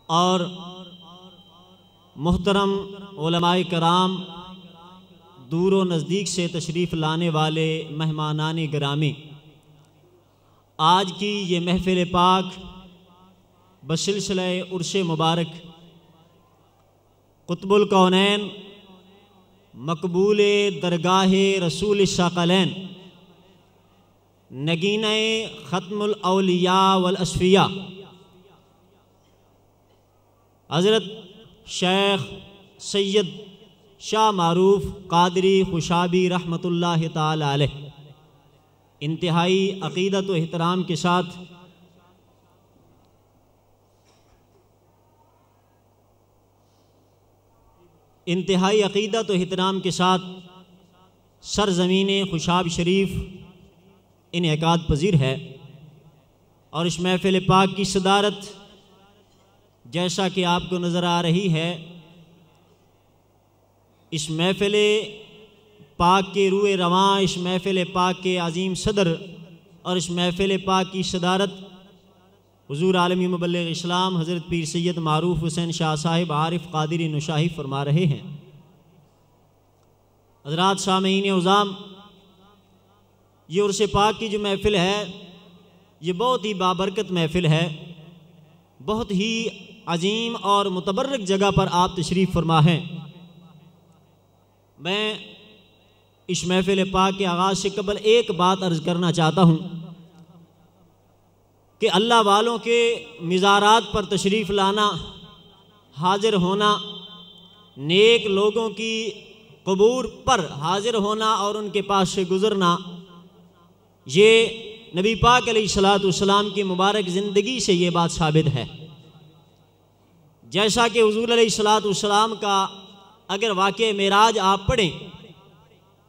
और मुहतरम उलमाए कराम, दूर व नज़दीक से तशरीफ़ लाने वाले मेहमानान गिरामी, आज की ये महफ़िल पाक बसिलसिले उर्स मुबारक कुतुबुल कौनैन मकबूल दरगाह रसूल शाक़लैन नगीना ख़त्मुल औलिया वल अस्फ़िया हज़रत शेख सैयद शाह मारूफ क़ादरी खुशाबी रहमतुल्लाहि ताला अलैह इंतहाई अक़ीदत व एहतराम के साथ सरज़मीन खुशाब शरीफ इनेकाद पजीर है। और इस महफ़िल पाक की सदारत जैसा कि आपको नज़र आ रही है, इस महफ़िल पाक के रूए रवां, इस महफ़िल पाक के अज़ीम सदर और इस महफ़िल पाक की सदारत हुज़ूर आलमी मुबल्लिग़ इस्लाम हज़रत पीर सैयद मारूफ हुसैन शाह साहिब आरिफ क़ादिरी नुशाही फरमा रहे हैं। हज़रात सामीन उज़ाम, ये उर्स पाक की जो महफ़िल है, ये बहुत ही बाबरकत महफ़िल है। बहुत ही अजीम और मुतबर्रक जगह पर आप तशरीफ़ फरमा हैं। मैं इस महफ़िल पाक के आगाज़ से कबल एक बात अर्ज़ करना चाहता हूँ कि अल्लाह वालों के मिज़ारात पर तशरीफ़ लाना, हाज़िर होना, नेक लोगों की कबूर पर हाज़िर होना और उनके पास से गुज़रना, ये नबी पाक अलैहिस्सलाम की मुबारक ज़िंदगी से ये बात साबित है। जैसा कि हुज़ूर अलैहिस्सलाम का अगर वाक़या मेराज आप पढ़ें,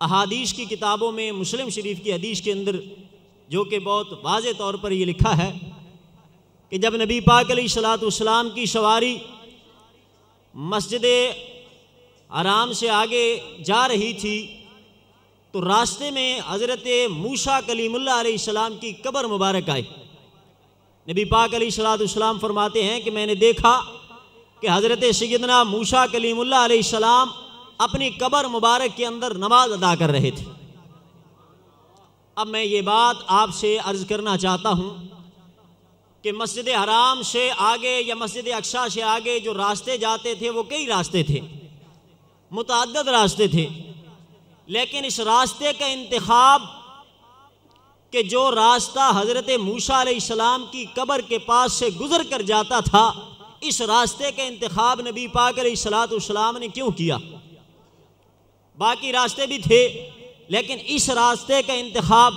अहादीस की किताबों में मुस्लिम शरीफ की हदीस के अंदर, जो कि बहुत वाज़े तौर पर यह लिखा है कि जब नबी पाक अलैहिस्सलाम की सवारी मस्जिद हराम से आगे जा रही थी, तो रास्ते में हज़रत मूसा कलीमुल्लाह अलैहिस्सलाम की कब्र मुबारक आई। नबी पाक अलैहिस्सलाम फरमाते हैं कि मैंने देखा कि हज़रत सैयदना मूसा कलीमुल्लाह अलैहिस्सलाम अपनी कब्र मुबारक के अंदर नमाज अदा कर रहे थे। अब मैं ये बात आपसे अर्ज़ करना चाहता हूँ कि मस्जिद हराम से आगे या मस्जिद अक्सा से आगे जो रास्ते जाते थे वो कई रास्ते थे, मुतअद्दिद रास्ते थे, लेकिन इस रास्ते का इंतखाब कि जो रास्ता हज़रत मूसा अलैहिस्सलाम की कब्र के पास से गुज़र कर जाता था, इस रास्ते का इंतखाब नबी पाक अलैहिस्सलाम ने क्यों किया? बाकी रास्ते भी थे, लेकिन इस रास्ते का इंतखाब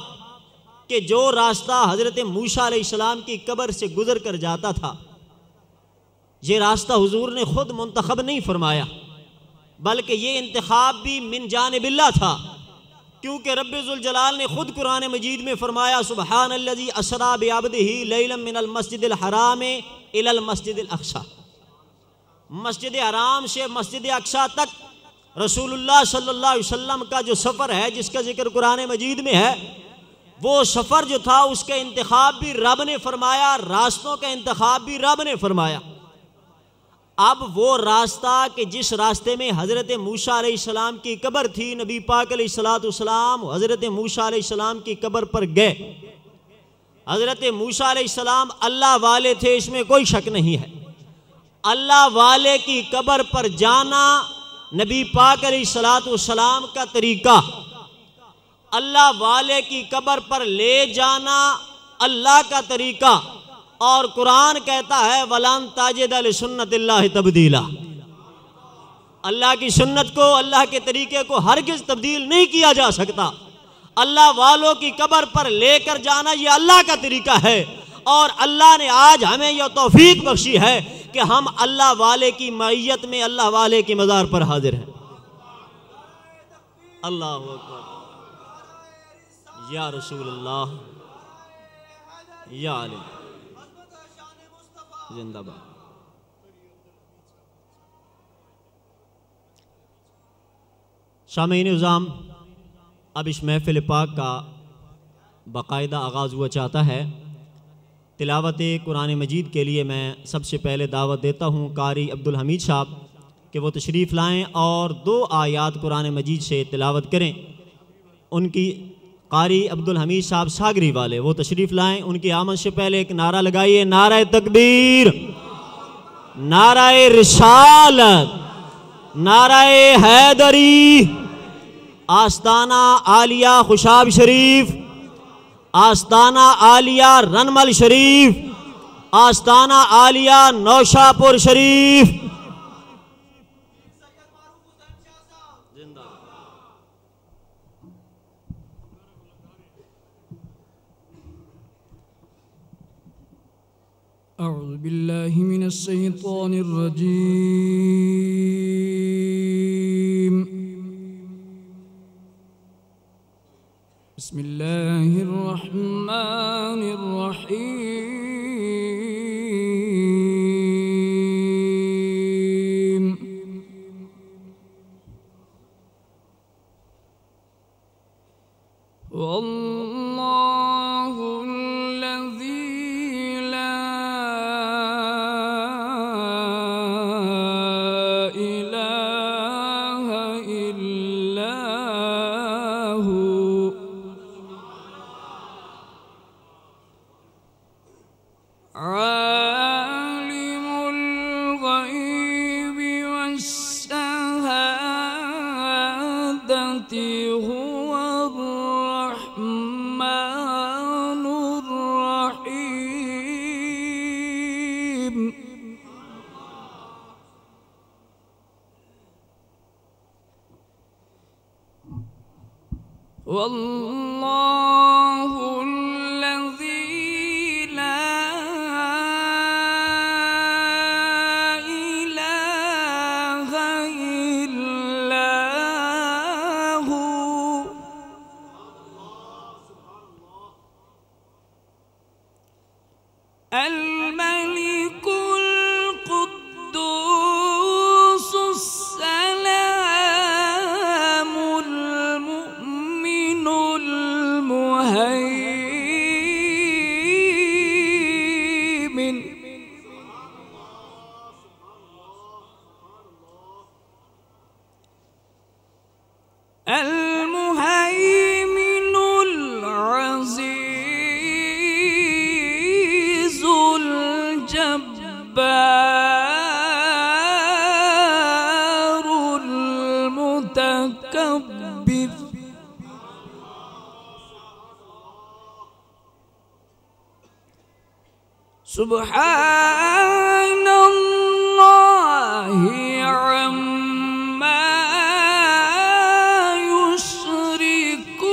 कि जो रास्ता हज़रत मूसा अलैहिस्सलाम की कब्र से गुज़र कर जाता था, ये रास्ता हुजूर ने ख़ुद मुंतखब नहीं फरमाया, बल्कि ये इंतखाब भी मिन जानिबिल्लाह था। क्योंकि रब्बे ज़ुल जलाल ने ख़ुद कुरान मजीद में फरमाया, सुब्हानल्लज़ी असरा बिअब्दिही लैलन मिनल मस्जिदिल हराम इलल मस्जिदिल अक्सा। मस्जिद हराम से मस्जिद अक्सा तक रसूलुल्लाह सल्लल्लाहु अलैहि वसल्लम का जो सफ़र है, जिसका जिक्र कुरान मजीद में है, वो सफ़र जो था उसका इंतखाब भी रब ने फरमाया, रास्तों का इंतखाब भी रब ने फरमाया। अब वो रास्ता कि जिस रास्ते में हज़रत मूसा अलैहिस्सलाम की कब्र थी, नबी पाक अलैहिस्सलाम हज़रत मूसा अलैहिस्सलाम की कब्र पर गए। हज़रत मूसा अलैहिस्सलाम अल्लाह वाले थे, इसमें कोई शक नहीं है। अल्लाह वाले की कब्र पर जाना नबी पाक अलैहिस्सलाम का तरीका, अल्लाह वाले की कब्र पर ले जाना अल्लाह का तरीका। और कुरान कहता है वलान ताजिद लिसुन्नतिल्लाहि तब्दीला, अल्लाह की सुन्नत को, अल्लाह के तरीके को हरगिज़ तब्दील नहीं किया जा सकता। अल्लाह वालों की कब्र पर लेकर जाना ये अल्लाह का तरीका है। और अल्लाह ने आज हमें यह तौफीक बख्शी है कि हम अल्लाह वाले की मईयत में अल्लाह वाले की मज़ार पर हाजिर हैं। अल्लाह अकबर, या रसूलल्लाह, या अली जिंदाबाद। शामीन निज़ाम, अब इस महफ़िल पाक का बाकायदा आगाज़ हुआ चाहता है। तिलावत कुरान मजीद के लिए मैं सबसे पहले दावत देता हूँ कारी अब्दुल हमीद साहब कि वो तशरीफ़ लाएँ और 2 आयात कुरान मजीद से तिलावत करें। उनकी कारी अब्दुल हमीद साहब सागरी वाले वो तशरीफ़ लाएँ। उनकी आमद से पहले एक नारा लगाइए, नारा तकबीर, नारा रिसालत, नारा हैदरी। आस्ताना आलिया खुशाब शरीफ, आस्ताना आलिया रनमल शरीफ, आस्ताना आलिया नौशापुर शरीफ। अऊज़ु बिल्लाहि मिनश शैतानिर रजीम। बिस्मिल्लाहिर रहमानिर रहीम। सुब्हानल्लाहि अम्मा युश्रिकून।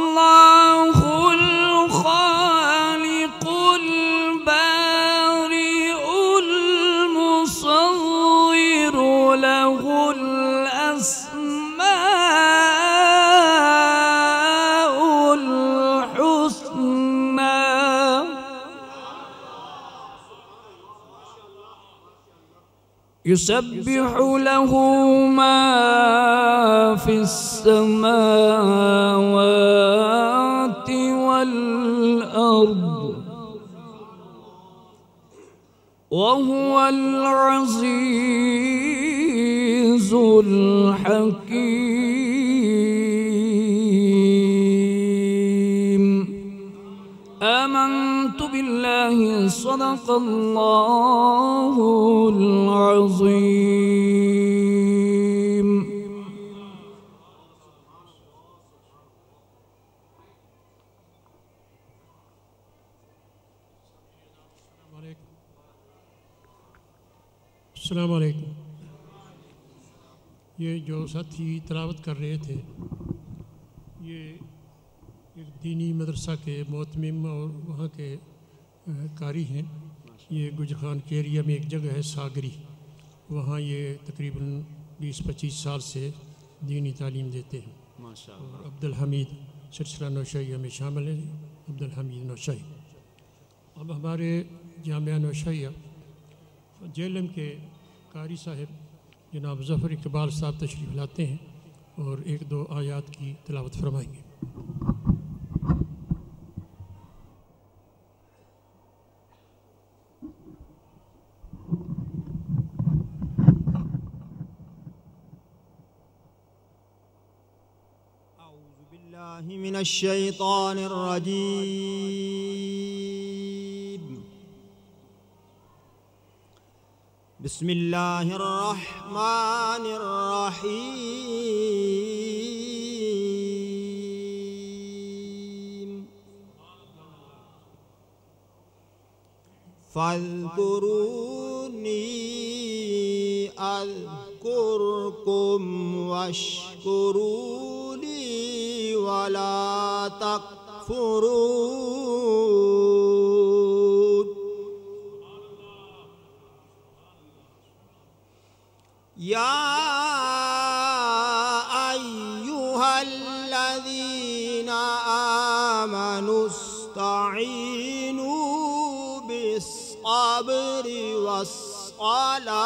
वल्लाहुल खालिकुल बारिउल मुसव्विरु लहुल अस्माउल हुस्ना। युसब्बिहु लहु मा फिस समावाति वल अर्द वहुवल अज़ीज़ुल हकीम। आमन्तु बिल्लाहि सदक़ल्लाहुल अज़ीम। अस्सलाम वालेकुम। ये जो साथी तिलावत कर रहे थे ये एक दीनी मदरसा के मोहतमिम और वहाँ के कारी हैं। ये गुजखान के एरिया में एक जगह है सागरी, वहाँ ये तकरीबन 20-25 साल से दीनी तालीम देते हैं। माशाअल्लाह। और अब्दुल हमीद सिलसिला नौशाही में शामिल हैं, अब्दुल हमीद नौशाही। अब हमारे जामिया नौशैया जेलम के कारी साहब जनाब ज़फ़र इकबाल साहब तशरीफ़ लाते हैं और एक दो आयात की तिलावत फरमाएंगे। मिनश्शैतानिर्रजीम बिस्मिल्लाहिर्रहमानिर्रहीम फ़ज़्कुरूनी अज़्कुरकुम वश्कुरूनी वला तकफुरून या अय्युहल्लज़ीना आमनुस्तईनू बिस्सब्रि वस्सलाह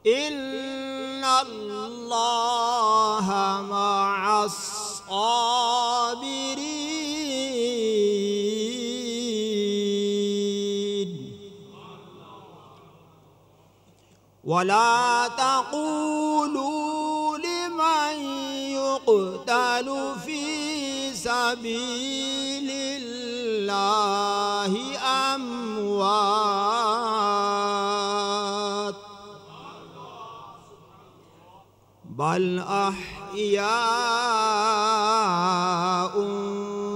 इन्नल्लाहा मअस्साबिरीन वला तक़ूलू लिमन युक़तलु फ़ी सबीलिल्लाहि अमवात बल अहयाउन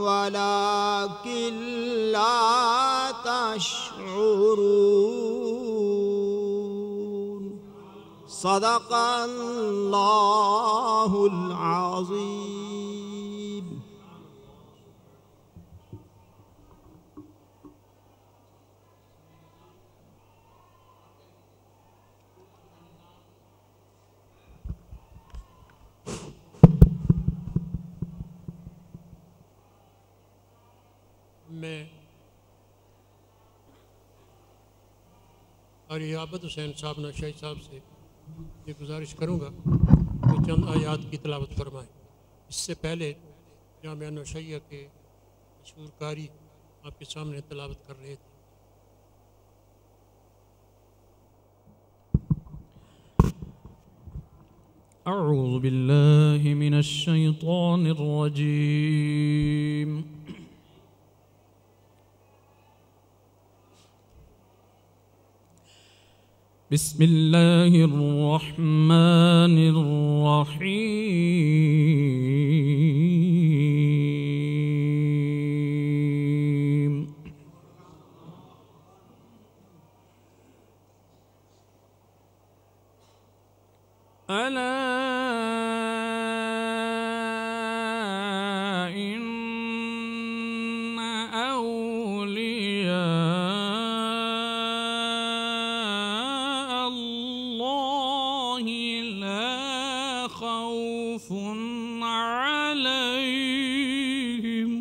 वलाकिन ला तशऊरून सदक़ल्लाहुल अज़ीम। मैं क़ारी आबद हुसैन साहब नौशाई साहब से ये गुजारिश करूँगा कि चंद आयात की तिलावत फरमाएँ। इससे पहले जामिया नौशैया के मशहूर कारी आपके सामने तिलावत कर रहे थे। अऊज़ु बिल्लाहि मिनश्शैतानिर्रजीम बिस्मिल्लाहिर्रहमानिर्रहीम अला इन्ना औलिया अल्लाहि ला खौफुन अलैहिम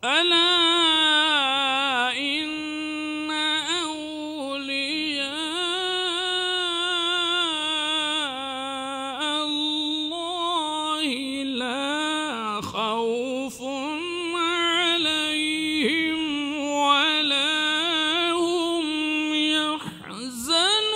अला इन्न औलिया अल्लाहि ला खौफुन अलैहिम वला हुम यहज़नून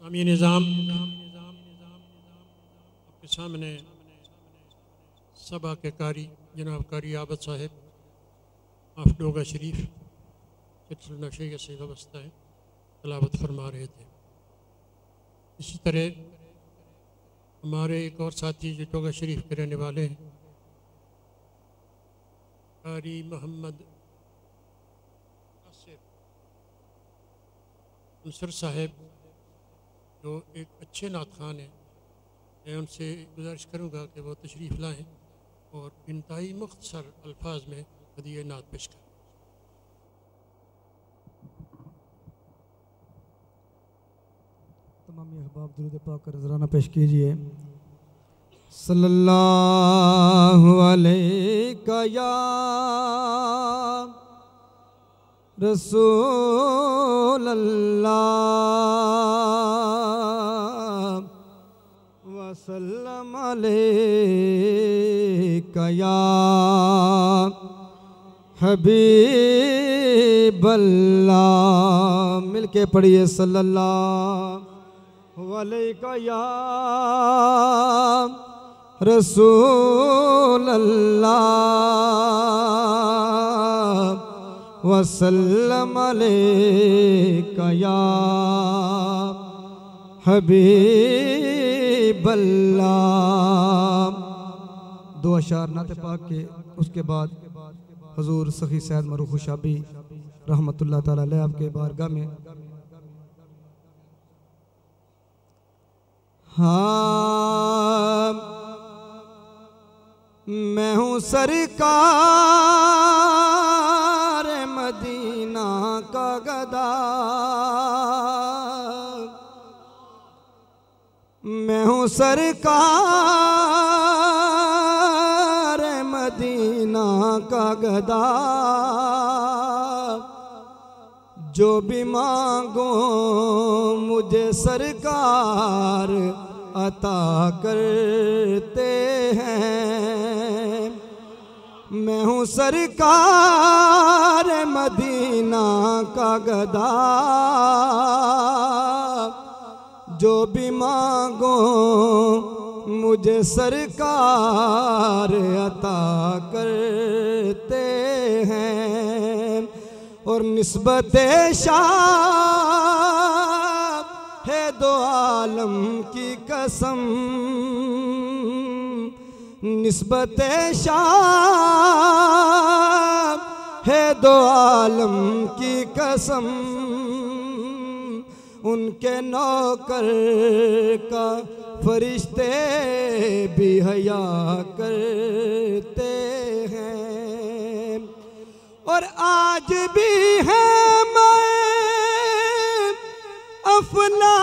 सामी निज़ाम आपके सामने सभा के कारी जनाब कारी आबद साहब आफ्डोगा शरीफ सिलसिला नशे से वाबस्ता है तलावत फरमा रहे थे। इसी तरह हमारे एक और साथी जो टोगा शरीफ के रहने वाले हैं कारी मोहम्मद अंसर साहब जो एक अच्छे नात खान हैं, मैं उनसे गुजारिश करूँगा कि वो तशरीफ़ लाएँ और इंतहाई मुख्तसर अल्फाज में हदीये नात पेश करें। तमाम अहबाब दुरूद पाक का नजराना पेश कीजिए। सल्लल्लाहु अलैका या रसूल अल्लाह वसल्लम अलैका या हबीब अल्लाह। मिलके पढ़िए सल्लल्लाहु अलैका या रसूल अल्लाह वसल्लम अलैका या हबीब अल्लाह। दो अशार नाते पाक के, उसके बाद हजूर सखी सैयद मरूफ शाबी रहमतुल्लाह ताला अलैह आपके बारगाह में। हाँ मैं हूँ सरकार मदीना का गदा, मैं हूँ सरकार मदीना का गदा। जो भी मांगो मुझे सरकार अता करते हैं। मैं हूँ सरकार मदीना का गदा। जो भी मांगो मुझे सरकार अता करते हैं। और निस्बत शाह है दो आलम की कसम, निस्बत शाह है दो आलम की कसम। उनके नौकर का फरिश्ते भी हया करते हैं। और आज भी है मैं अफला